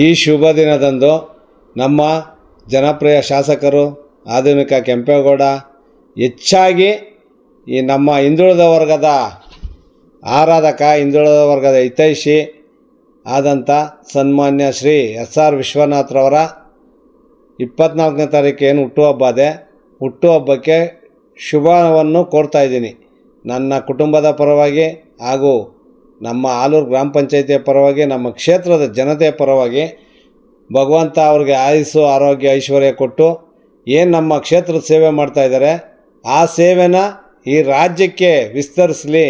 ಈ ಶುಭ ದಿನದಂದು ನಮ್ಮ ಜನಪ್ರಿಯ ಶಾಸಕರು ಆಧುನಿಕ ಕೆಂಪೇಗೌಡ ಹೆಚ್ಚಾಗಿ ಈ ನಮ್ಮ ಹಿಂದುಳಿದ ವರ್ಗದ ಆರಾಧಕ, ಹಿಂದುಳಿದ ವರ್ಗದ ಹಿತೈಷಿ ಆದಂಥ ಸನ್ಮಾನ್ಯ ಶ್ರೀ SR ವಿಶ್ವನಾಥ್ರವರ 24ನೇ ತಾರೀಕು ಏನು ಹುಟ್ಟುಹಬ್ಬ ಇದೆ, ಹುಟ್ಟುಹಬ್ಬಕ್ಕೆ ಶುಭವನ್ನು ಕೋರ್ತಾಯಿದ್ದೀನಿ. ನನ್ನ ಕುಟುಂಬದ ಪರವಾಗಿ ಹಾಗೂ ನಮ್ಮ ಆಲೂರು ಗ್ರಾಮ ಪಂಚಾಯಿತಿಯ ಪರವಾಗಿ, ನಮ್ಮ ಕ್ಷೇತ್ರದ ಜನತೆಯ ಪರವಾಗಿ ಭಗವಂತ ಅವ್ರಿಗೆ ಆಯುಸ್ಸು, ಆರೋಗ್ಯ, ಐಶ್ವರ್ಯ ಕೊಟ್ಟು ಏನು ನಮ್ಮ ಕ್ಷೇತ್ರದ ಸೇವೆ ಮಾಡ್ತಾಯಿದ್ದಾರೆ ಆ ಸೇವೆನ ಈ ರಾಜ್ಯಕ್ಕೆ ವಿಸ್ತರಿಸಲಿ.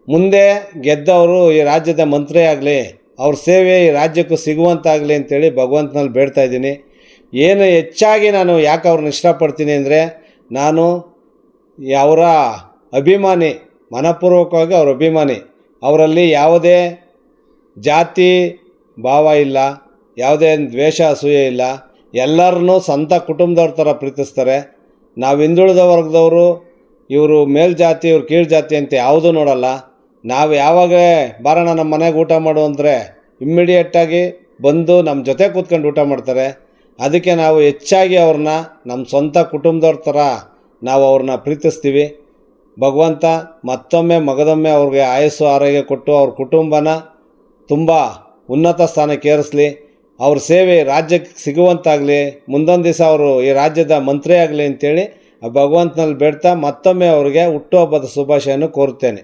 ಮುಂದೆ ಗೆದ್ದವರು ಈ ರಾಜ್ಯದ ಮಂತ್ರಿ ಆಗಲಿ, ಅವ್ರ ಸೇವೆ ಈ ರಾಜ್ಯಕ್ಕೂ ಸಿಗುವಂತಾಗಲಿ ಅಂತೇಳಿ ಭಗವಂತನಲ್ಲಿ ಬೇಡ್ತಾ ಇದ್ದೀನಿ. ಏನು ಹೆಚ್ಚಾಗಿ ನಾನು ಯಾಕೆ ಅವ್ರನ್ನ ಇಷ್ಟಪಡ್ತೀನಿ ಅಂದರೆ, ನಾನು ಅವರ ಅಭಿಮಾನಿ, ಮನಪೂರ್ವಕವಾಗಿ ಅವ್ರ ಅಭಿಮಾನಿ. ಅವರಲ್ಲಿ ಯಾವುದೇ ಜಾತಿ ಭಾವ ಇಲ್ಲ, ಯಾವುದೇ ದ್ವೇಷ ಅಸೂಯೆ ಇಲ್ಲ. ಎಲ್ಲರನ್ನೂ ಸ್ವಂತ ಕುಟುಂಬದವ್ರ ಥರ ಪ್ರೀತಿಸ್ತಾರೆ. ನಾವು ಹಿಂದುಳಿದ ವರ್ಗದವರು, ಇವರು ಮೇಲ್ಜಾತಿ, ಇವ್ರು ಕೀಳು ಜಾತಿ ಅಂತ ಯಾವುದೂ ನೋಡಲ್ಲ. ನಾವು ಯಾವಾಗ ಬಾರಣ ನಮ್ಮ ಮನೆಗೆ ಊಟ ಮಾಡು ಅಂದರೆ ಇಮ್ಮಿಡಿಯೇಟಾಗಿ ಬಂದು ನಮ್ಮ ಜೊತೆ ಕೂತ್ಕೊಂಡು ಊಟ ಮಾಡ್ತಾರೆ. ಅದಕ್ಕೆ ನಾವು ಹೆಚ್ಚಾಗಿ ಅವ್ರನ್ನ ನಮ್ಮ ಸ್ವಂತ ಕುಟುಂಬದವ್ರ ಥರ ನಾವು ಅವ್ರನ್ನ ಪ್ರೀತಿಸ್ತೀವಿ. ಭಗವಂತ ಮತ್ತೊಮ್ಮೆ ಮಗದೊಮ್ಮೆ ಅವ್ರಿಗೆ ಆಯಸ್ಸು, ಆರೋಗ್ಯ ಕೊಟ್ಟು ಅವ್ರ ಕುಟುಂಬನ ತುಂಬ ಉನ್ನತ ಸ್ಥಾನಕ್ಕೆ ಏರಿಸಲಿ. ಅವ್ರ ಸೇವೆ ರಾಜ್ಯಕ್ಕೆ ಸಿಗುವಂತಾಗಲಿ, ಮುಂದೊಂದು ದಿವಸ ಅವರು ಈ ರಾಜ್ಯದ ಮಂತ್ರಿ ಆಗಲಿ ಅಂತೇಳಿ ಭಗವಂತನಲ್ಲಿ ಬೇಡ್ತಾ ಮತ್ತೊಮ್ಮೆ ಅವ್ರಿಗೆ ಹುಟ್ಟುಹಬ್ಬದ ಶುಭಾಶಯವನ್ನು ಕೋರುತ್ತೇನೆ.